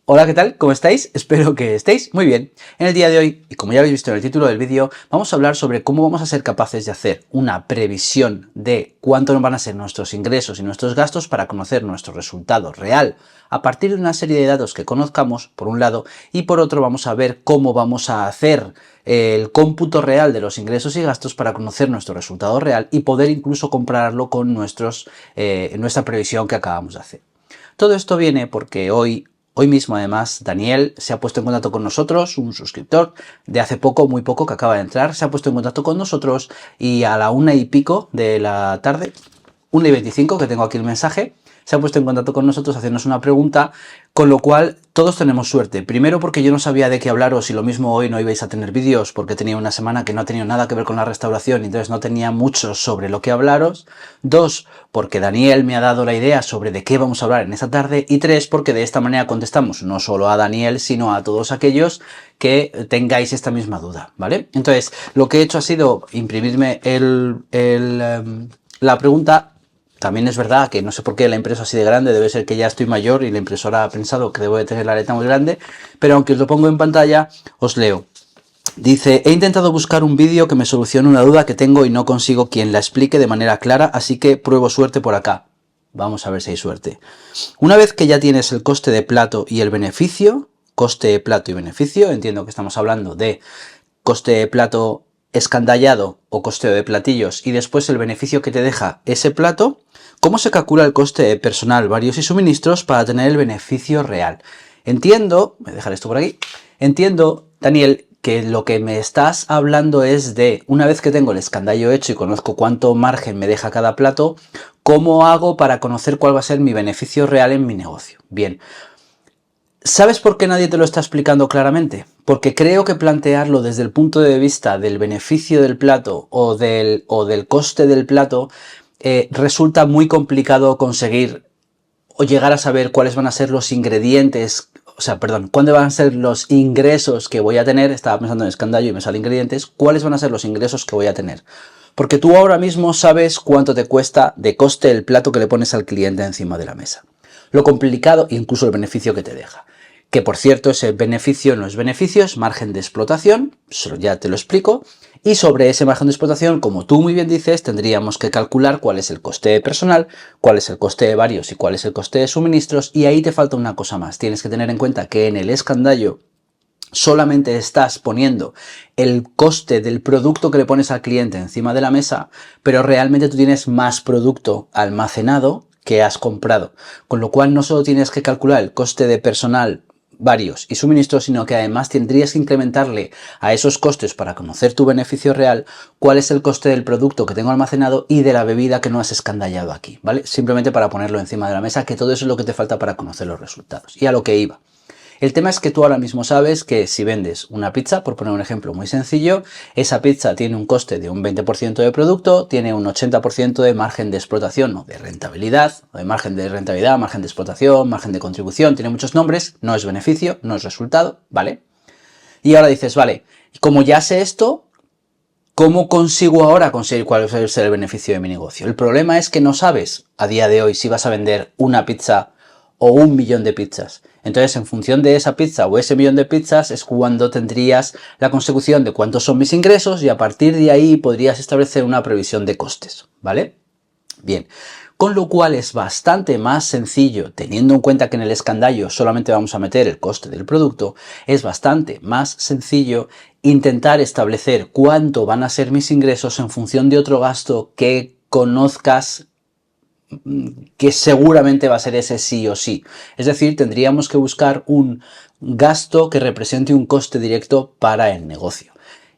Hola, ¿qué tal? ¿Cómo estáis? Espero que estéis muy bien. En el día de hoy, y como ya habéis visto en el título del vídeo, vamos a hablar sobre cómo vamos a ser capaces de hacer una previsión de cuánto nos van a ser nuestros ingresos y nuestros gastos para conocer nuestro resultado real a partir de una serie de datos que conozcamos, por un lado, y por otro vamos a ver cómo vamos a hacer el cómputo real de los ingresos y gastos para conocer nuestro resultado real y poder incluso compararlo con nuestra previsión que acabamos de hacer. Todo esto viene porque Hoy mismo, además, Daniel se ha puesto en contacto con nosotros, un suscriptor de hace poco, muy poco, que acaba de entrar, se ha puesto en contacto con nosotros y a la 1:00 de la tarde, 1:25, que tengo aquí el mensaje, se ha puesto en contacto con nosotros a hacernos una pregunta, con lo cual todos tenemos suerte. Primero porque yo no sabía de qué hablaros y lo mismo hoy no ibais a tener vídeos porque tenía una semana que no ha tenido nada que ver con la restauración y entonces no tenía mucho sobre lo que hablaros. Dos, porque Daniel me ha dado la idea sobre de qué vamos a hablar en esta tarde. Y tres, porque de esta manera contestamos no solo a Daniel, sino a todos aquellos que tengáis esta misma duda, ¿vale? Entonces, lo que he hecho ha sido imprimirme la pregunta. También es verdad que no sé por qué la impresa así de grande, debe ser que ya estoy mayor y la impresora ha pensado que debo de tener la letra muy grande, pero aunque os lo pongo en pantalla, os leo. Dice, he intentado buscar un vídeo que me solucione una duda que tengo y no consigo quien la explique de manera clara, así que pruebo suerte por acá. Vamos a ver si hay suerte. Una vez que ya tienes el coste de plato y el beneficio, coste, plato y beneficio, entiendo que estamos hablando de coste de plato escandallado o costeo de platillos y después el beneficio que te deja ese plato, ¿cómo se calcula el coste de personal, varios y suministros para tener el beneficio real? Entiendo, voy a dejar esto por aquí, entiendo, Daniel, que lo que me estás hablando es de, una vez que tengo el escandallo hecho y conozco cuánto margen me deja cada plato, ¿cómo hago para conocer cuál va a ser mi beneficio real en mi negocio? Bien. ¿Sabes por qué nadie te lo está explicando claramente? Porque creo que plantearlo desde el punto de vista del beneficio del plato o del coste del plato resulta muy complicado conseguir o llegar a saber cuáles van a ser los ingredientes, cuándo van a ser los ingresos que voy a tener. Estaba pensando en escandallo y me salen ingredientes. ¿Cuáles van a ser los ingresos que voy a tener? Porque tú ahora mismo sabes cuánto te cuesta de coste el plato que le pones al cliente encima de la mesa. Lo complicado, incluso el beneficio que te deja. Que por cierto, ese beneficio no es beneficio, es margen de explotación, ya te lo explico. Y sobre ese margen de explotación, como tú muy bien dices, tendríamos que calcular cuál es el coste de personal, cuál es el coste de varios y cuál es el coste de suministros. Y ahí te falta una cosa más. Tienes que tener en cuenta que en el escandallo solamente estás poniendo el coste del producto que le pones al cliente encima de la mesa, pero realmente tú tienes más producto almacenado que has comprado. Con lo cual no solo tienes que calcular el coste de personal, varios y suministros, sino que además tendrías que incrementarle a esos costes para conocer tu beneficio real cuál es el coste del producto que tengo almacenado y de la bebida que no has escandallado aquí, ¿vale? Simplemente para ponerlo encima de la mesa, que todo eso es lo que te falta para conocer los resultados. Y a lo que iba. El tema es que tú ahora mismo sabes que si vendes una pizza, por poner un ejemplo muy sencillo, esa pizza tiene un coste de un 20% de producto, tiene un 80% de margen de explotación o de rentabilidad, o de margen de rentabilidad, margen de explotación, margen de contribución, tiene muchos nombres, no es beneficio, no es resultado, ¿vale? Y ahora dices, vale, como ya sé esto, ¿cómo consigo ahora conseguir cuál va a ser el beneficio de mi negocio? El problema es que no sabes a día de hoy si vas a vender una pizza o 1.000.000 de pizzas. Entonces, en función de esa pizza o ese 1.000.000 de pizzas es cuando tendrías la consecución de cuántos son mis ingresos y a partir de ahí podrías establecer una previsión de costes, ¿vale? Bien, con lo cual es bastante más sencillo, teniendo en cuenta que en el escandallo solamente vamos a meter el coste del producto, es bastante más sencillo intentar establecer cuánto van a ser mis ingresos en función de otro gasto que conozcas, que seguramente va a ser ese sí o sí. Es decir, tendríamos que buscar un gasto que represente un coste directo para el negocio.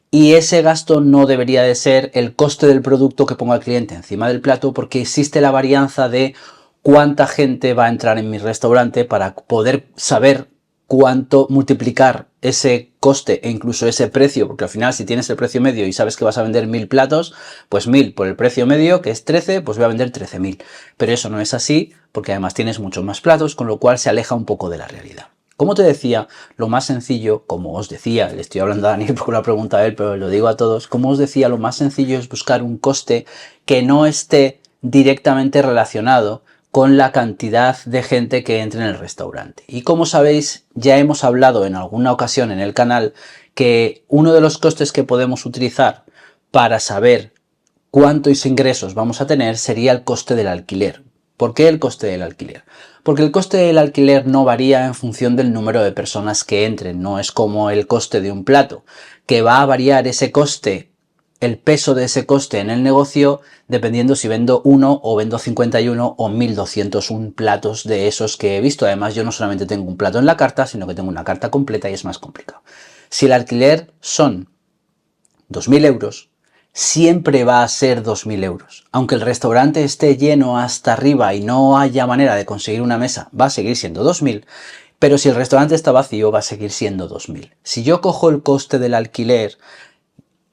Y ese gasto no debería de ser el coste del producto que ponga el cliente encima del plato, porque existe la varianza de cuánta gente va a entrar en mi restaurante para poder saber cuánto multiplicar ese coste e incluso ese precio, porque al final si tienes el precio medio y sabes que vas a vender 1.000 platos, pues 1.000 por el precio medio, que es 13, pues voy a vender 13.000. Pero eso no es así, porque además tienes muchos más platos, con lo cual se aleja un poco de la realidad. Como te decía, lo más sencillo, como os decía, le estoy hablando a Daniel porque lo ha preguntado a él, pero lo digo a todos, como os decía, lo más sencillo es buscar un coste que no esté directamente relacionado con la cantidad de gente que entre en el restaurante. Y como sabéis, ya hemos hablado en alguna ocasión en el canal que uno de los costes que podemos utilizar para saber cuántos ingresos vamos a tener sería el coste del alquiler. ¿Por qué el coste del alquiler? Porque el coste del alquiler no varía en función del número de personas que entren, no es como el coste de un plato, que va a variar ese coste, el peso de ese coste en el negocio, dependiendo si vendo 1 o vendo 51 o 1201 platos de esos que he visto. Además, yo no solamente tengo un plato en la carta, sino que tengo una carta completa y es más complicado. Si el alquiler son 2.000 euros, siempre va a ser 2.000 euros. Aunque el restaurante esté lleno hasta arriba y no haya manera de conseguir una mesa, va a seguir siendo 2.000, pero si el restaurante está vacío, va a seguir siendo 2.000. Si yo cojo el coste del alquiler,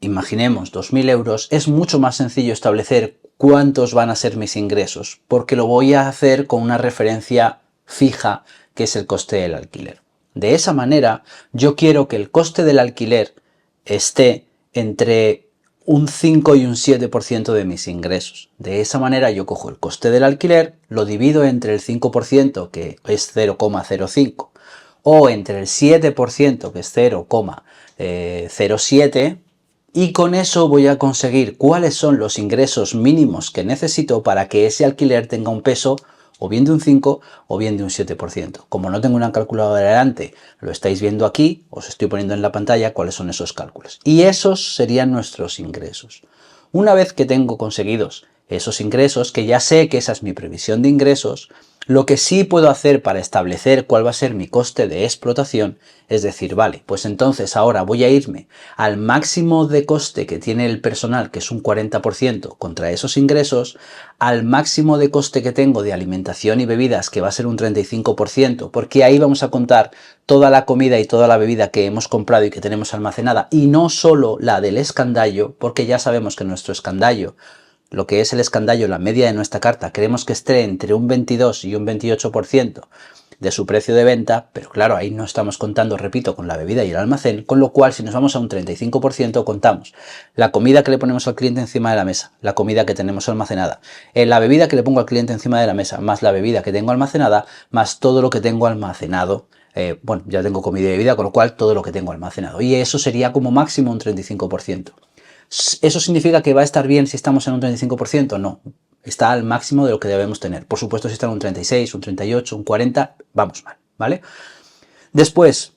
imaginemos 2.000 euros, es mucho más sencillo establecer cuántos van a ser mis ingresos, porque lo voy a hacer con una referencia fija, que es el coste del alquiler. De esa manera, yo quiero que el coste del alquiler esté entre un 5 y un 7% de mis ingresos. De esa manera yo cojo el coste del alquiler, lo divido entre el 5%, que es 0,05, o entre el 7%, que es 0,07, y con eso voy a conseguir cuáles son los ingresos mínimos que necesito para que ese alquiler tenga un peso o bien de un 5 o bien de un 7%. Como no tengo una calculadora delante, lo estáis viendo aquí, os estoy poniendo en la pantalla cuáles son esos cálculos. Y esos serían nuestros ingresos. Una vez que tengo conseguidos esos ingresos, que ya sé que esa es mi previsión de ingresos, lo que sí puedo hacer para establecer cuál va a ser mi coste de explotación es decir, vale, pues entonces ahora voy a irme al máximo de coste que tiene el personal, que es un 40% contra esos ingresos, al máximo de coste que tengo de alimentación y bebidas, que va a ser un 35%, porque ahí vamos a contar toda la comida y toda la bebida que hemos comprado y que tenemos almacenada, y no solo la del escandallo, porque ya sabemos que nuestro escandallo, lo que es el escandallo, la media de nuestra carta, queremos que esté entre un 22 y un 28% de su precio de venta, pero claro, ahí no estamos contando, repito, con la bebida y el almacén, con lo cual si nos vamos a un 35% contamos la comida que le ponemos al cliente encima de la mesa, la comida que tenemos almacenada, la bebida que le pongo al cliente encima de la mesa, más la bebida que tengo almacenada, más todo lo que tengo almacenado. Bueno, ya tengo comida y bebida, con lo cual todo lo que tengo almacenado, y eso sería como máximo un 35%. ¿Eso significa que va a estar bien si estamos en un 35%? No, está al máximo de lo que debemos tener. Por supuesto, si está en un 36, un 38, un 40, vamos mal, ¿vale? Después,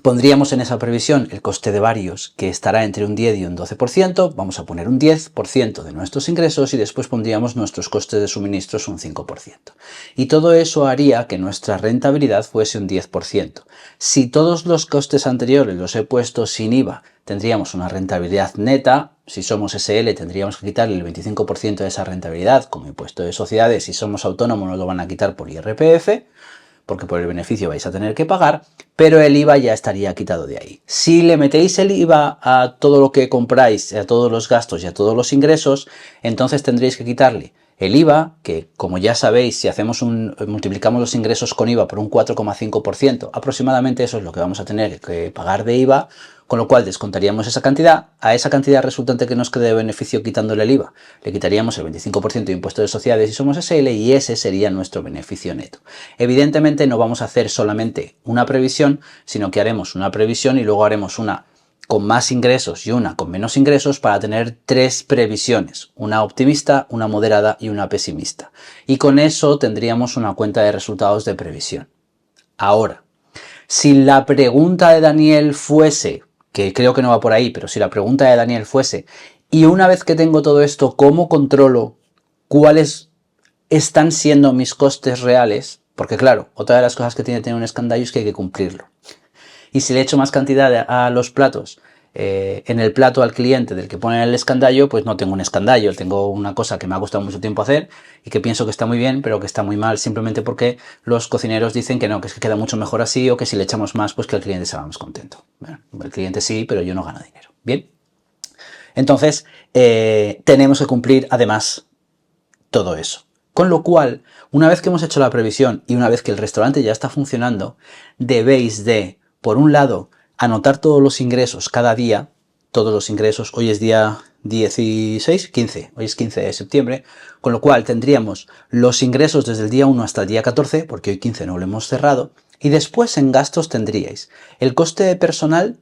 pondríamos en esa previsión el coste de varios, que estará entre un 10 y un 12%, vamos a poner un 10% de nuestros ingresos, y después pondríamos nuestros costes de suministros un 5%. Y todo eso haría que nuestra rentabilidad fuese un 10%. Si todos los costes anteriores los he puesto sin IVA, tendríamos una rentabilidad neta. Si somos SL, tendríamos que quitarle el 25% de esa rentabilidad como impuesto de sociedades. Si somos autónomos, nos lo van a quitar por IRPF, porque por el beneficio vais a tener que pagar, pero el IVA ya estaría quitado de ahí. Si le metéis el IVA a todo lo que compráis, a todos los gastos y a todos los ingresos, entonces tendréis que quitarle el IVA, que como ya sabéis, si multiplicamos los ingresos con IVA por un 4,5%, aproximadamente eso es lo que vamos a tener que pagar de IVA, con lo cual descontaríamos esa cantidad. A esa cantidad resultante que nos quede de beneficio quitándole el IVA, le quitaríamos el 25% de impuesto de sociedades si somos SL, y ese sería nuestro beneficio neto. Evidentemente no vamos a hacer solamente una previsión, sino que haremos una previsión y luego haremos una con más ingresos y una con menos ingresos, para tener 3 previsiones, una optimista, una moderada y una pesimista. Y con eso tendríamos una cuenta de resultados de previsión. Ahora, si la pregunta de Daniel fuese, que creo que no va por ahí, pero si la pregunta de Daniel fuese, y una vez que tengo todo esto, ¿cómo controlo cuáles están siendo mis costes reales? Porque claro, otra de las cosas que tiene que tener un escandallo es que hay que cumplirlo. Y si le echo más cantidad a los platos en el plato al cliente del que pone el escandallo, pues no tengo un escandallo, tengo una cosa que me ha costado mucho tiempo hacer y que pienso que está muy bien, pero que está muy mal simplemente porque los cocineros dicen que no, que es que queda mucho mejor así, o que si le echamos más, pues que el cliente se va más contento. Bueno, el cliente sí, pero yo no gano dinero. Bien. Entonces, tenemos que cumplir además todo eso. Con lo cual, una vez que hemos hecho la previsión y una vez que el restaurante ya está funcionando, debéis de, por un lado, anotar todos los ingresos cada día, todos los ingresos. Hoy es día 16, 15, hoy es 15 de septiembre, con lo cual tendríamos los ingresos desde el día 1 hasta el día 14, porque hoy 15 no lo hemos cerrado, y después en gastos tendríais el coste de personal,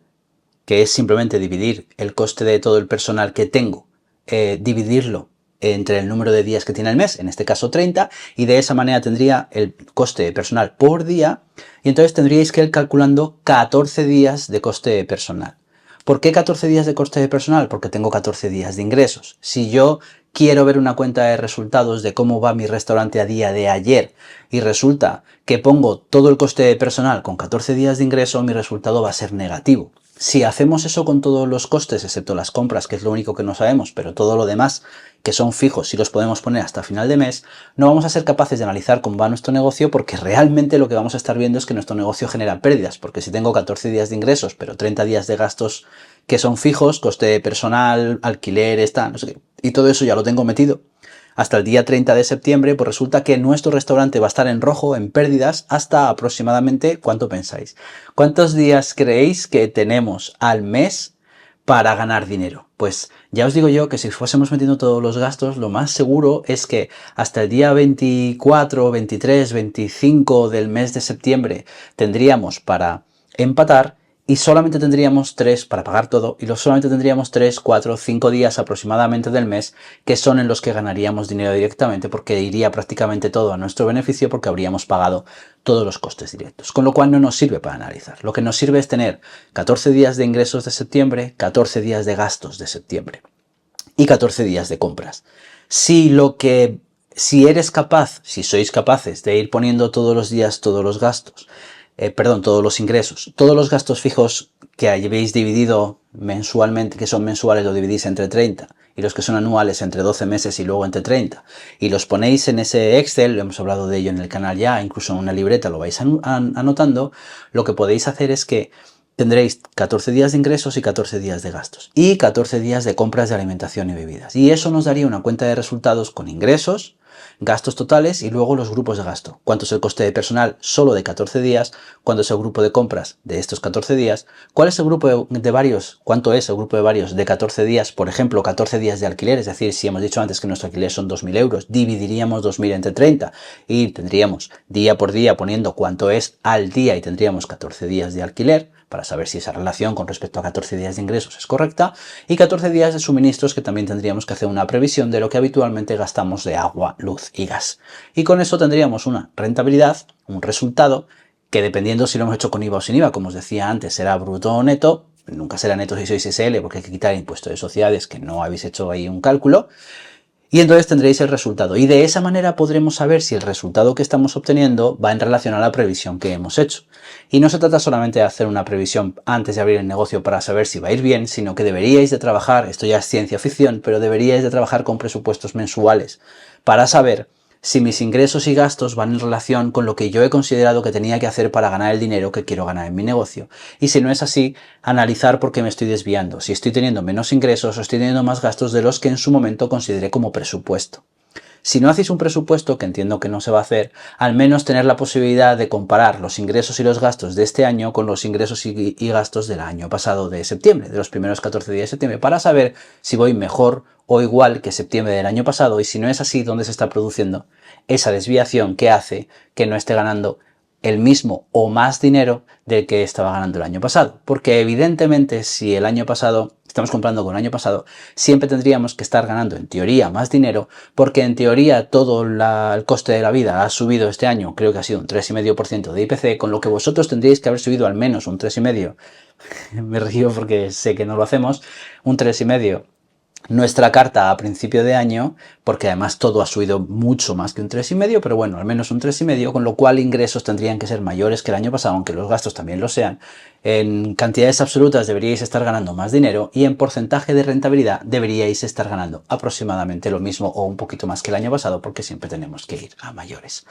que es simplemente dividir el coste de todo el personal que tengo, dividirlo entre el número de días que tiene el mes, en este caso 30, y de esa manera tendría el coste de personal por día, y entonces tendríais que ir calculando 14 días de coste de personal. ¿Por qué 14 días de coste de personal? Porque tengo 14 días de ingresos. Si yo quiero ver una cuenta de resultados de cómo va mi restaurante a día de ayer y resulta que pongo todo el coste de personal con 14 días de ingreso, mi resultado va a ser negativo. Si hacemos eso con todos los costes, excepto las compras, que es lo único que no sabemos, pero todo lo demás, que son fijos, si los podemos poner hasta final de mes, no vamos a ser capaces de analizar cómo va nuestro negocio, porque realmente lo que vamos a estar viendo es que nuestro negocio genera pérdidas, porque si tengo 14 días de ingresos, pero 30 días de gastos que son fijos, coste de personal, alquiler, no sé qué, y todo eso ya lo tengo metido hasta el día 30 de septiembre, pues resulta que nuestro restaurante va a estar en rojo, en pérdidas, hasta aproximadamente, ¿cuánto pensáis? ¿Cuántos días creéis que tenemos al mes para ganar dinero? Pues ya os digo yo que si fuésemos metiendo todos los gastos, lo más seguro es que hasta el día 24, 23, 25 del mes de septiembre tendríamos para empatar, y solamente tendríamos 3 para pagar todo, y solamente tendríamos 3, 4, 5 días aproximadamente del mes que son en los que ganaríamos dinero directamente, porque iría prácticamente todo a nuestro beneficio porque habríamos pagado todos los costes directos, con lo cual no nos sirve para analizar. Lo que nos sirve es tener 14 días de ingresos de septiembre, 14 días de gastos de septiembre y 14 días de compras. Si eres capaz, si sois capaces de ir poniendo todos los días todos los gastos, todos los ingresos, todos los gastos fijos que habéis dividido mensualmente, que son mensuales, lo dividís entre 30, y los que son anuales entre 12 meses y luego entre 30, y los ponéis en ese Excel, hemos hablado de ello en el canal ya, incluso en una libreta lo vais anotando, lo que podéis hacer es que tendréis 14 días de ingresos y 14 días de gastos, y 14 días de compras de alimentación y bebidas, y eso nos daría una cuenta de resultados con ingresos, gastos totales y luego los grupos de gasto. ¿Cuánto es el coste de personal solo de 14 días? ¿Cuánto es el grupo de compras de estos 14 días? ¿Cuál es el grupo de varios? ¿Cuánto es el grupo de varios de 14 días? Por ejemplo, 14 días de alquiler, es decir, si hemos dicho antes que nuestro alquiler son 2.000 euros, dividiríamos 2.000 entre 30 y tendríamos día por día poniendo cuánto es al día y tendríamos 14 días de alquiler, para saber si esa relación con respecto a 14 días de ingresos es correcta, y 14 días de suministros, que también tendríamos que hacer una previsión de lo que habitualmente gastamos de agua, luz y gas. Y con eso tendríamos una rentabilidad, un resultado, que dependiendo si lo hemos hecho con IVA o sin IVA, como os decía antes, será bruto o neto, nunca será neto si sois SL, porque hay que quitar impuestos de sociedades, que no habéis hecho ahí un cálculo, y entonces tendréis el resultado. Y de esa manera podremos saber si el resultado que estamos obteniendo va en relación a la previsión que hemos hecho. Y no se trata solamente de hacer una previsión antes de abrir el negocio para saber si va a ir bien, sino que deberíais de trabajar, esto ya es ciencia ficción, pero deberíais de trabajar con presupuestos mensuales para saber si mis ingresos y gastos van en relación con lo que yo he considerado que tenía que hacer para ganar el dinero que quiero ganar en mi negocio. Y si no es así, analizar por qué me estoy desviando, si estoy teniendo menos ingresos o estoy teniendo más gastos de los que en su momento consideré como presupuesto. Si no hacéis un presupuesto, que entiendo que no se va a hacer, al menos tener la posibilidad de comparar los ingresos y los gastos de este año con los ingresos y gastos del año pasado de septiembre, de los primeros 14 días de septiembre, para saber si voy mejor o igual que septiembre del año pasado, y si no es así, dónde se está produciendo esa desviación que hace que no esté ganando el mismo o más dinero del que estaba ganando el año pasado. Porque evidentemente si el año pasado estamos comprando con el año pasado, siempre tendríamos que estar ganando en teoría más dinero, porque en teoría todo el coste de la vida ha subido este año, creo que ha sido un 3,5% de IPC, con lo que vosotros tendríais que haber subido al menos un 3,5%, me río porque sé que no lo hacemos, un 3,5%. Nuestra carta a principio de año, porque además todo ha subido mucho más que un 3,5, pero bueno, al menos un 3,5, con lo cual ingresos tendrían que ser mayores que el año pasado, aunque los gastos también lo sean. En cantidades absolutas deberíais estar ganando más dinero, y en porcentaje de rentabilidad deberíais estar ganando aproximadamente lo mismo o un poquito más que el año pasado, porque siempre tenemos que ir a mayores.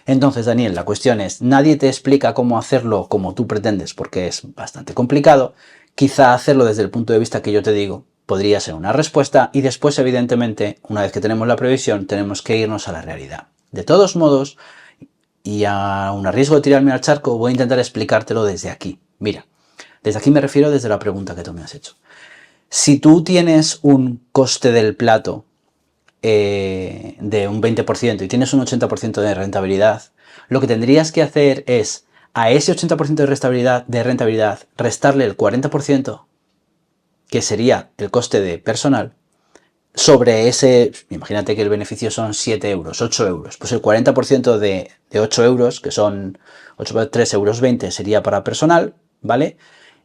Entonces, Daniel, la cuestión es, nadie te explica cómo hacerlo como tú pretendes, porque es bastante complicado. Quizá hacerlo desde el punto de vista que yo te digo podría ser una respuesta, y después, evidentemente, una vez que tenemos la previsión, tenemos que irnos a la realidad. De todos modos, y a un riesgo de tirarme al charco, voy a intentar explicártelo desde aquí. Mira, desde aquí me refiero desde la pregunta que tú me has hecho. Si tú tienes un coste del plato de un 20% y tienes un 80% de rentabilidad, lo que tendrías que hacer es a ese 80% de rentabilidad restarle el 40%, que sería el coste de personal, sobre ese, imagínate que el beneficio son 7 euros, 8 euros, pues el 40% de 8 euros, que son 8 por 3 euros 20, sería para personal, ¿vale?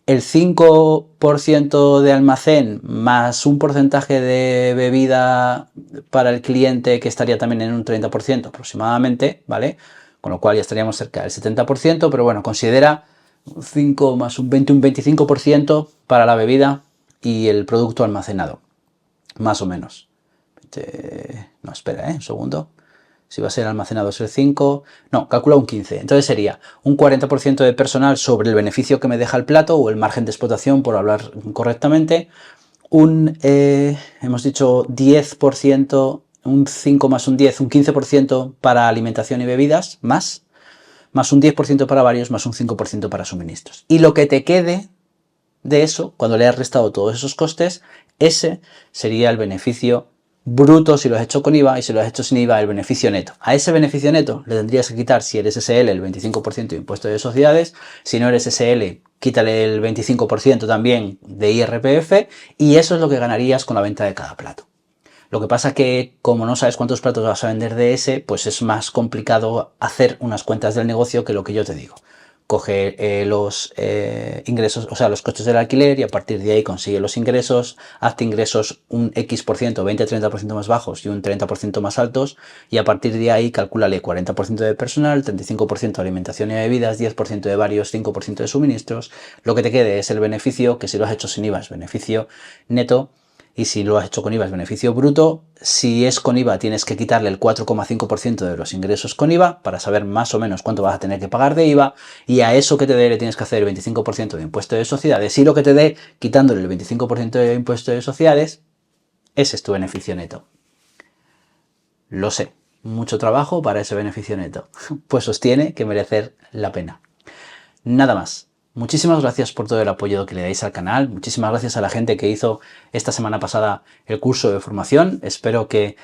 El 5% de almacén más un porcentaje de bebida para el cliente, que estaría también en un 30% aproximadamente, ¿vale? Con lo cual ya estaríamos cerca del 70%, pero bueno, considera un 5 más un 20, un 25% para la bebida y el producto almacenado, más o menos. No, espera, un segundo. Si va a ser almacenado es el 5, no, calcula un 15. Entonces sería un 40% de personal sobre el beneficio que me deja el plato o el margen de explotación, por hablar correctamente. Hemos dicho 10%, un 5 más un 10, un 15% para alimentación y bebidas, más un 10% para varios, más un 5% para suministros. Y lo que te quede de eso, cuando le has restado todos esos costes, ese sería el beneficio bruto si lo has hecho con IVA, y si lo has hecho sin IVA, el beneficio neto. A ese beneficio neto le tendrías que quitar, si eres SL, el 25% de impuesto de sociedades. Si no eres SL, quítale el 25% también de IRPF, y eso es lo que ganarías con la venta de cada plato. Lo que pasa es que, como no sabes cuántos platos vas a vender de ese, pues es más complicado hacer unas cuentas del negocio que lo que yo te digo. Coge los ingresos, o sea, los costes del alquiler, y a partir de ahí consigue los ingresos, hazte ingresos un X%, 20-30% más bajos y un 30% más altos, y a partir de ahí calcúlale 40% de personal, 35% de alimentación y bebidas, 10% de varios, 5% de suministros. Lo que te quede es el beneficio, que si lo has hecho sin IVA es beneficio neto, y si lo has hecho con IVA es beneficio bruto. Si es con IVA tienes que quitarle el 4,5% de los ingresos con IVA para saber más o menos cuánto vas a tener que pagar de IVA, y a eso que te dé le tienes que hacer el 25% de impuesto de sociedades, y lo que te dé quitándole el 25% de impuesto de sociedades, ese es tu beneficio neto. Lo sé, mucho trabajo para ese beneficio neto, pues os tiene que merecer la pena. Nada más. Muchísimas gracias por todo el apoyo que le dais al canal. Muchísimas gracias a la gente que hizo esta semana pasada el curso de formación. Espero que,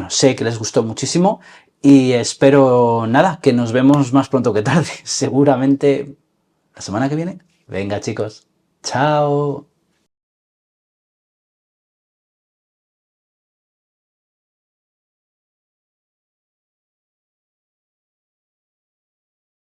sé que les gustó muchísimo, y espero, nada, que nos vemos más pronto que tarde. Seguramente la semana que viene. Venga, chicos. Chao.